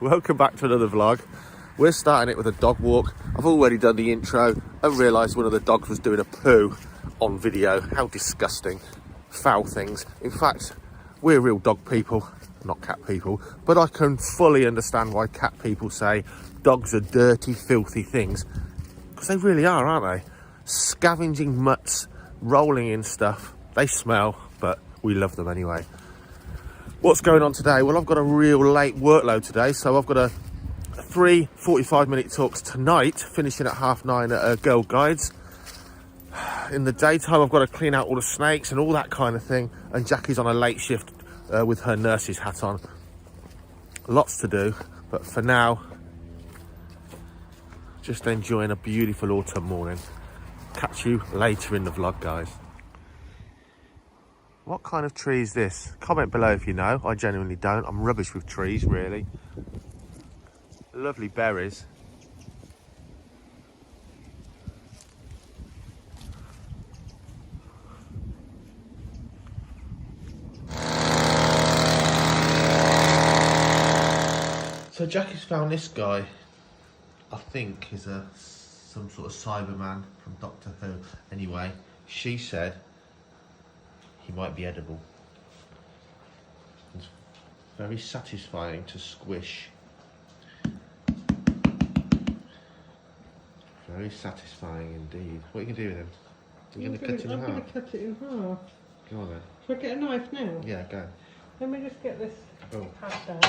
Welcome back to another vlog. We're starting it with a dog walk. I've already done the intro and realised one of the dogs was doing a poo on video. How disgusting. Foul things. In fact, we're real dog people, not cat people, but I can fully understand why cat people say dogs are dirty, filthy things, because they really are, aren't they? Scavenging mutts, rolling in stuff. They smell, but we love them anyway. What's going on today? Well, I've got a real late workload today, so I've got three 45-minute talks tonight, finishing at 9:30 at Girl Guides. In the daytime, I've got to clean out all the snakes and all that kind of thing, and Jackie's on a late shift with her nurse's hat on. Lots to do, but for now, just enjoying a beautiful autumn morning. Catch you later in the vlog, guys. What kind of tree is this? Comment below if you know. I genuinely don't. I'm rubbish with trees, really. Lovely berries. So Jackie's found this guy. I think is some sort of Cyberman from Doctor Who. Anyway, she said he might be edible. It's very satisfying to squish. Very satisfying indeed. What are you going to do with him? You're going to cut him in half? I'm going to cut it in half. Go on then. Should I get a knife now? Yeah, go. Let me just get this pad down.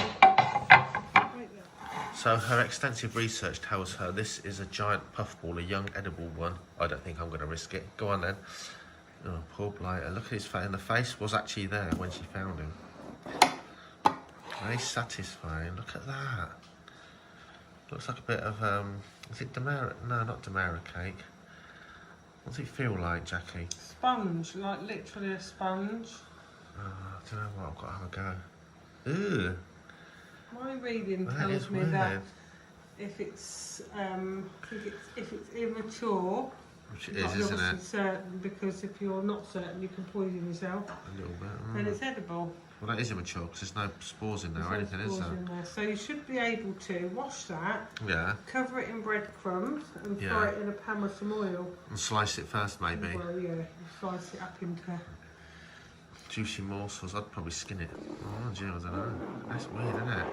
So her extensive research tells her this is a giant puffball, a young edible one. I don't think I'm going to risk it. Go on then. Oh, poor blighter. Look at his face. And the face was actually there when she found him. Very satisfying. Look at that. Looks like a bit of, is it Demerara? No, not Demerara cake. What's it feel like, Jackie? Sponge, like literally a sponge. Oh, I don't know what, I've got to have a go. Ew. My reading tells me that if it's, if it's immature, which it is, isn't it? Certain, because if you're not certain, you can poison yourself. A little bit. Then it's edible. Well, that is immature because there's no spores in there or anything, is there? So you should be able to wash that. Yeah. Cover it in breadcrumbs and fry it in a pan with some oil. And slice it first, maybe. Well, yeah, you slice it up into juicy morsels. I'd probably skin it. Oh, gee, I don't know. That's weird, isn't it?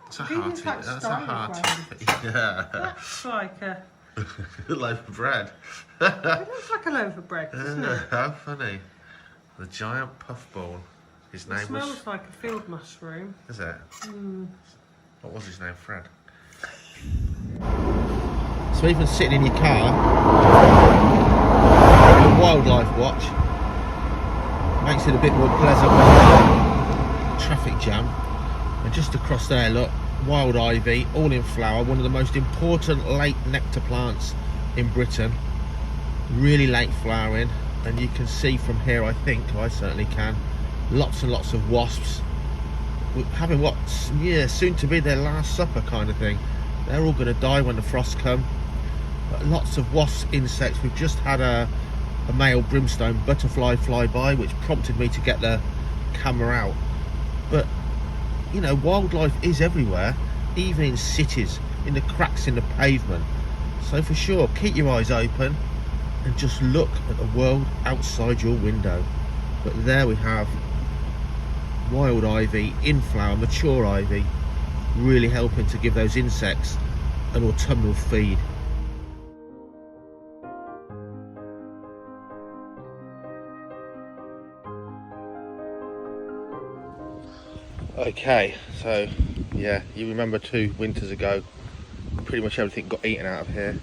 It's a hearty. That's a hearty. Yeah. That's like a loaf of bread. It looks like a loaf of bread, doesn't it? How funny. The giant puffball. His name was... smells like a field mushroom. Is it? Mm. What was his name? Fred. So even sitting in your car, the wildlife watch makes it a bit more pleasant with traffic jam. And just across there, look, wild ivy, all in flower, one of the most important late nectar plants in Britain. Really late flowering, and you can see from here, I think, I certainly can, lots and lots of wasps. We're having what's soon to be their last supper kind of thing. They're all going to die when the frosts come. But lots of wasp insects. We've just had a male brimstone butterfly fly by, which prompted me to get the camera out. But you know, wildlife is everywhere, even in cities, in the cracks in the pavement. So for sure, keep your eyes open and just look at the world outside your window. But there we have wild ivy in flower, mature ivy, really helping to give those insects an autumnal feed. Okay, so yeah, you remember 2 winters ago, pretty much everything got eaten out of here.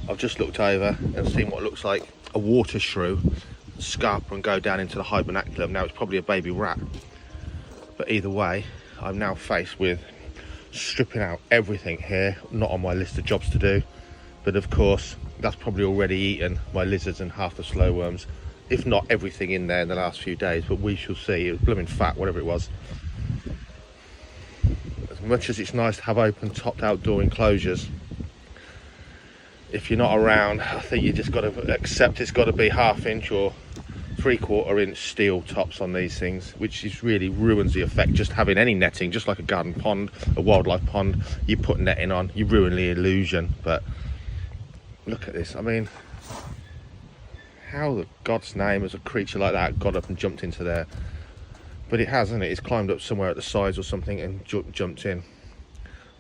I've just looked over and seen what looks like a water shrew scarper and go down into the hibernaculum. Now it's probably a baby rat, but either way, I'm now faced with stripping out everything here. Not on my list of jobs to do, but of course that's probably already eaten my lizards and half the slow worms, if not everything in there in the last few days, but we shall see. It was blooming fat, whatever it was. As much as it's nice to have open topped outdoor enclosures, if you're not around, I think you just got to accept it's got to be 1/2 inch or 3/4 inch steel tops on these things, which is really ruins the effect. Just having any netting, just like a garden pond, a wildlife pond, you put netting on, you ruin the illusion. But look at this. I mean, how the God's name has a creature like that got up and jumped into there? But it has, hasn't it? It's climbed up somewhere at the sides or something and jumped in.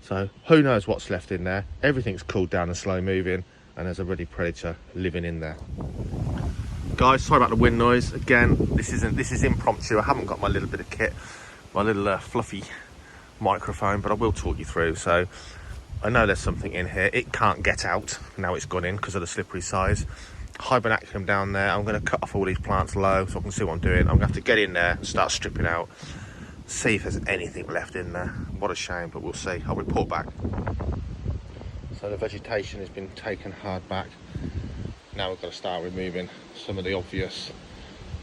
So who knows what's left in there. Everything's cooled down and slow moving, and there's a ruddy predator living in there. Guys, sorry about the wind noise. Again, this is impromptu. I haven't got my little bit of kit, my little fluffy microphone, but I will talk you through. So I know there's something in here. It can't get out now it's gone in because of the slippery sides. Hibernaculum down there. I'm going to cut off all these plants low so I can see what I'm doing. I'm going to have to get in there and start stripping out, see if there's anything left in there. What a shame, but we'll see. I'll report back. So the vegetation has been taken hard back. Now we've got to start removing some of the obvious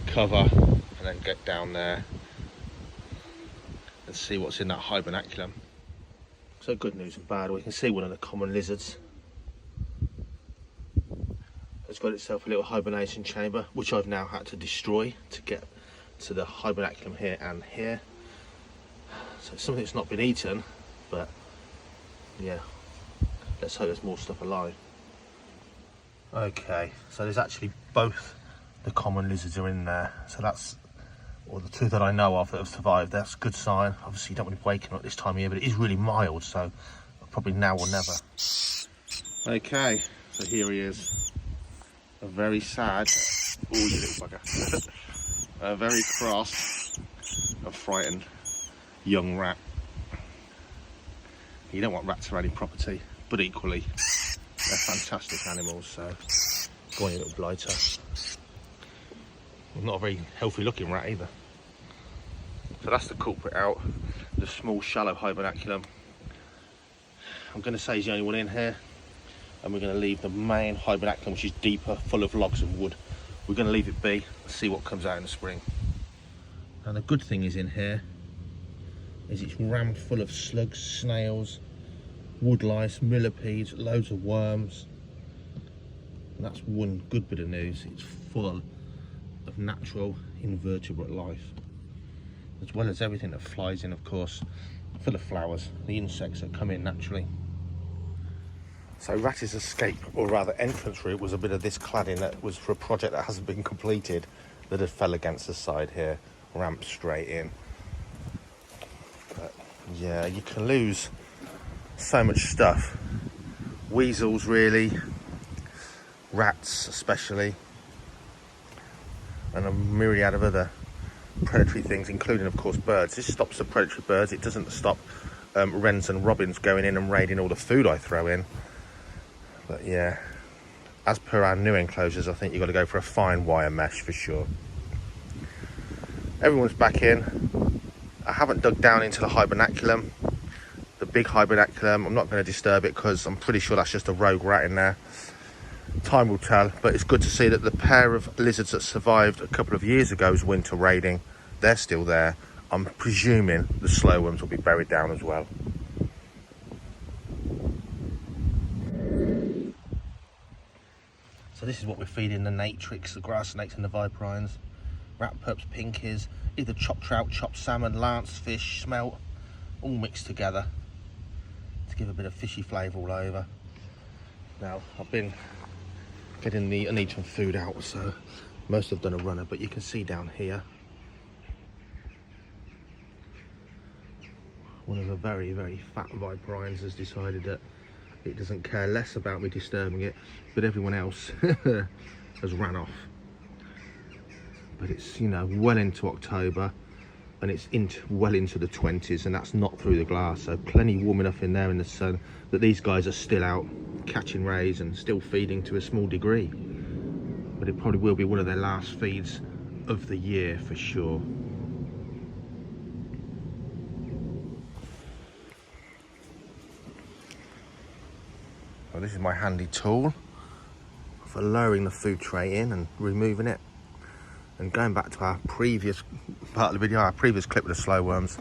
cover and then get down there and see what's in that hibernaculum. So good news and bad. We can see one of the common lizards. It's got itself a little hibernation chamber, which I've now had to destroy to get to the hibernaculum here and here. So it's something that's not been eaten, but yeah, let's hope there's more stuff alive. Okay, so there's actually both the common lizards are in there. So that's, or the two that I know of that have survived. That's a good sign. Obviously you don't want to be waking up this time of year, but it is really mild, so probably now or never. Okay, so here he is. A very sad, oh you little bugger, a very cross and frightened young rat. You don't want rats around your property, but equally they're fantastic animals, so go on you little blighter. Not a very healthy looking rat either. So that's the culprit out, the small shallow hibernaculum. I'm going to say he's the only one in here. And we're going to leave the main hibernaculum, which is deeper, full of logs and wood. We're going to leave it be and see what comes out in the spring. And the good thing is in here is it's rammed full of slugs, snails, wood lice, millipedes, loads of worms. And that's one good bit of news. It's full of natural invertebrate life, as well as everything that flies in, of course, full of flowers, the insects that come in naturally. So Ratty's escape, or rather entrance route, was a bit of this cladding that was for a project that hasn't been completed, that had fell against the side here, ramped straight in. But yeah, you can lose so much stuff. Weasels really, rats especially, and a myriad of other predatory things, including of course birds. This stops the predatory birds. It doesn't stop wrens and robins going in and raiding all the food I throw in. But yeah, as per our new enclosures, I think you've got to go for a fine wire mesh for sure. Everyone's back in. I haven't dug down into the hibernaculum, the big hibernaculum. I'm not going to disturb it because I'm pretty sure that's just a rogue rat in there. Time will tell, but it's good to see that the pair of lizards that survived a couple of years ago's winter raiding, they're still there. I'm presuming the slow worms will be buried down as well. So this is what we're feeding the natrix, the grass snakes and the viperines. Rat pups, pinkies, either chopped trout, chopped salmon, lance fish, smelt, all mixed together to give a bit of fishy flavour all over. Now, I've been getting the uneaten food out, so most have done a runner, but you can see down here, one of the very, very fat viperines has decided that it doesn't care less about me disturbing it, but everyone else has ran off. But it's, you know, well into October, and it's well into the 20s, and that's not through the glass, so plenty warm enough in there in the sun that these guys are still out catching rays and still feeding to a small degree. But it probably will be one of their last feeds of the year for sure. Well, this is my handy tool for lowering the food tray in and removing it. And going back to our previous part of the video, our previous clip with the slow worms,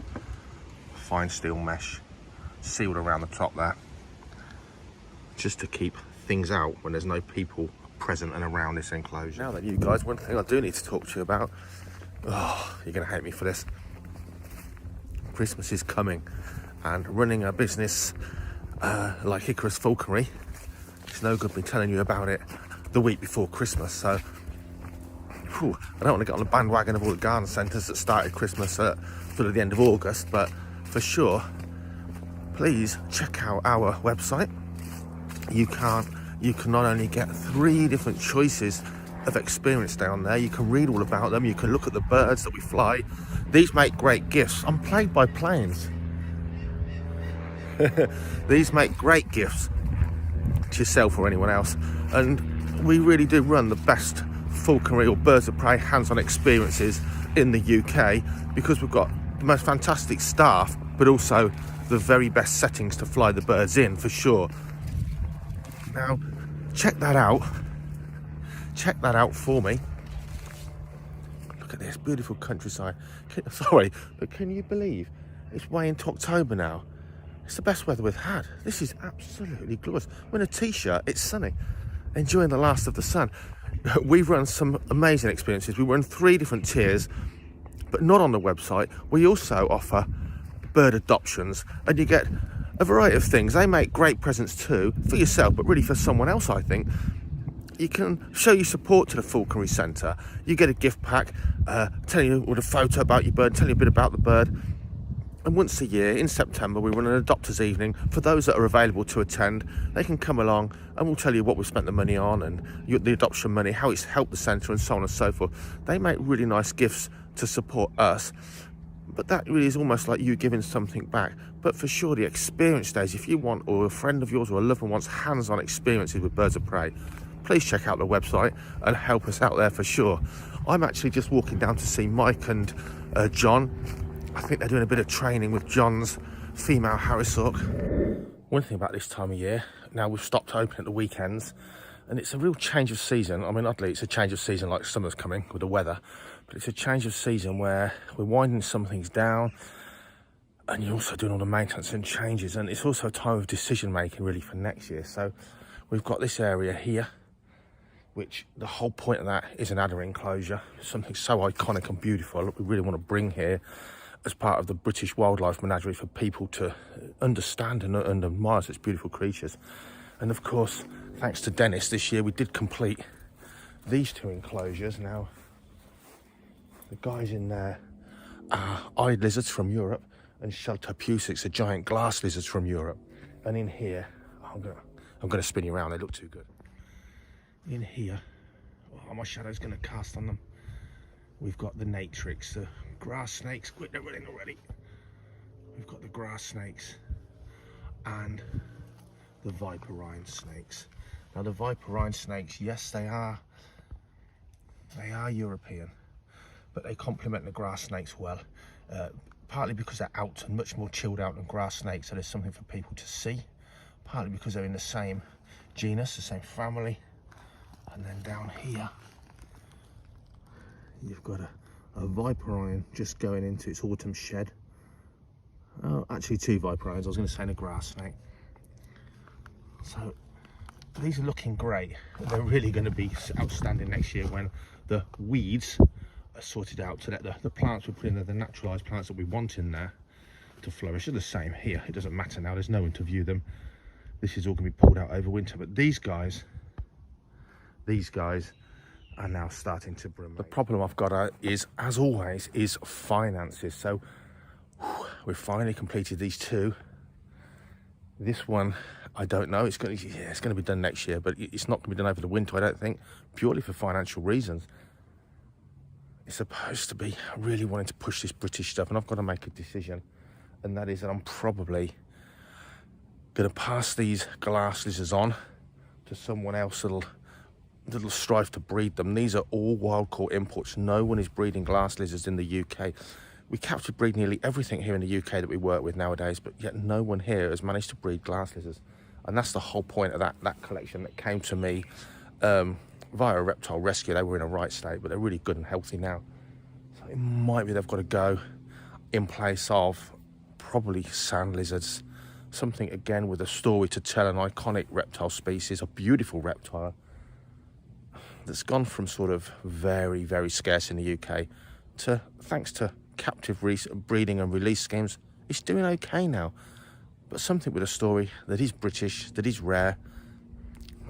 fine steel mesh sealed around the top there, just to keep things out when there's no people present and around this enclosure. Now then, you guys, one thing I do need to talk to you about. Oh, you're going to hate me for this. Christmas is coming, and running a business like Icarus Falconry, it's no good me telling you about it the week before Christmas. So, I don't want to get on the bandwagon of all the garden centres that started Christmas at sort of the end of August, but for sure, please check out our website. You can not only get 3 different choices of experience down there, you can read all about them, you can look at the birds that we fly. These make great gifts. I'm plagued by planes. These make great gifts to yourself or anyone else, and we really do run the best falconry or birds of prey hands-on experiences in the UK, because we've got the most fantastic staff, but also the very best settings to fly the birds in, for sure. Now, check that out for me. Look at this beautiful countryside. Sorry, but can you believe it's way into October now? It's the best weather we've had. This is absolutely glorious. I'm in a t-shirt, it's sunny, enjoying the last of the sun. We've run some amazing experiences. We run 3 different tiers, but not on the website. We also offer bird adoptions, and you get a variety of things. They make great presents too, for yourself, but really for someone else, I think. You can show your support to the Falconry Centre. You get a gift pack, telling you with a photo about your bird, telling you a bit about the bird. And once a year, in September, we run an adopters evening. For those that are available to attend, they can come along and we'll tell you what we spent the money on and the adoption money, how it's helped the centre, and so on and so forth. They make really nice gifts to support us, but that really is almost like you giving something back. But for sure, the experience days, if you want, or a friend of yours or a loved one wants hands-on experiences with birds of prey, please check out the website and help us out there for sure. I'm actually just walking down to see Mike and John. I think they're doing a bit of training with John's female harrisawk. One thing about this time of year, now we've stopped open at the weekends, and it's a real change of season. I mean, oddly, it's a change of season like summer's coming with the weather, but it's a change of season where we're winding some things down, and you're also doing all the maintenance and changes, and it's also a time of decision making really for next year. So we've got this area here, which the whole point of that is an adder enclosure, something so iconic and beautiful that we really want to bring here as part of the British wildlife menagerie for people to understand and admire such beautiful creatures. And of course, thanks to Dennis, this year we did complete these 2 enclosures. Now, the guys in there are eyed lizards from Europe, and Sheltopusics are giant glass lizards from Europe. And in here, I'm gonna spin you around, they look too good. In here, oh, my shadow's gonna cast on them. We've got the natrix, the grass snakes. Quick, they're running already. We've got the grass snakes and the viperine snakes. Now the viperine snakes, yes, they are European, but they complement the grass snakes well. Partly because they're out and much more chilled out than grass snakes, so there's something for people to see. Partly because they're in the same genus, the same family. And then down here, you've got a viperine just going into its autumn shed. Oh, actually 2 viperines, I was going to say, and a grass snake. So these are looking great. They're really going to be outstanding next year when the weeds are sorted out, to let the plants we put in there, the naturalised plants that we want in there, to flourish. Are the same here. It doesn't matter now, there's no one to view them. This is all going to be pulled out over winter, but these guys are now starting to brim. The problem I've got is, as always, is finances. So we've finally completed these 2. This one, I don't know. It's going to be done next year, but it's not going to be done over the winter, I don't think, purely for financial reasons. It's supposed to be really wanting to push this British stuff, and I've got to make a decision, and that is that I'm probably going to pass these glass lizards on to someone else that'll strive to breed them. These are all wild caught imports. No one is breeding glass lizards in the UK. We capture breed nearly everything here in the UK that we work with nowadays, but yet no one here has managed to breed glass lizards. And that's the whole point of that collection that came to me via a reptile rescue. They were in a right state, but they're really good and healthy now. So it might be they've got to go in place of probably sand lizards. Something, again, with a story to tell, an iconic reptile species, a beautiful reptile. that's gone from sort of very, very scarce in the UK to, thanks to captive breeding and release schemes, it's doing okay now. But something with a story that is British, that is rare,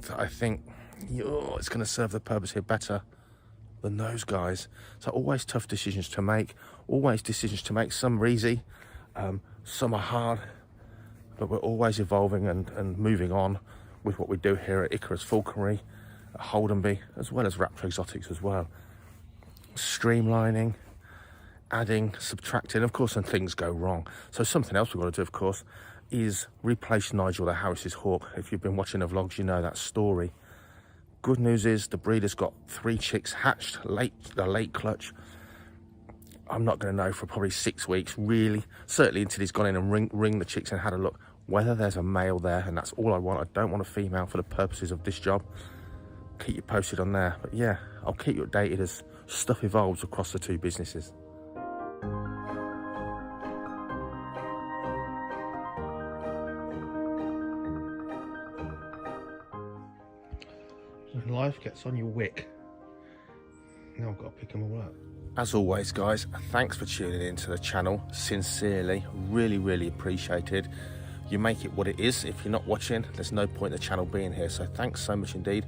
that I think it's going to serve the purpose here better than those guys. So always tough decisions to make, always decisions to make. Some are easy, some are hard, but we're always evolving and moving on with what we do here at Icarus Falconry, at Holdenby, as well as Raptor Exotics as well. Streamlining, adding, subtracting, of course, and things go wrong. So something else we've got to do, of course, is replace Nigel the Harris's hawk. If you've been watching the vlogs, you know that story. Good news is the breeder's got 3 chicks hatched, a late clutch. I'm not going to know for probably 6 weeks, really, certainly until he's gone in and ring the chicks and had a look whether there's a male there, and that's all I want. I don't want a female for the purposes of this job. Keep you posted on there, but yeah, I'll keep you updated as stuff evolves across the 2 businesses. Life gets on your wick. Now I've got to pick them all up. As always, guys, thanks for tuning in to the channel. Sincerely, really appreciated. You make it what it is. If you're not watching, there's no point in the channel being here. So thanks so much indeed.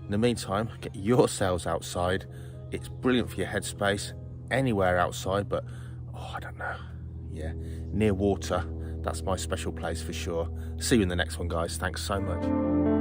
In the meantime, get yourselves outside. It's brilliant for your headspace. Anywhere outside, but I don't know. Yeah, near water. That's my special place for sure. See you in the next one, guys. Thanks so much.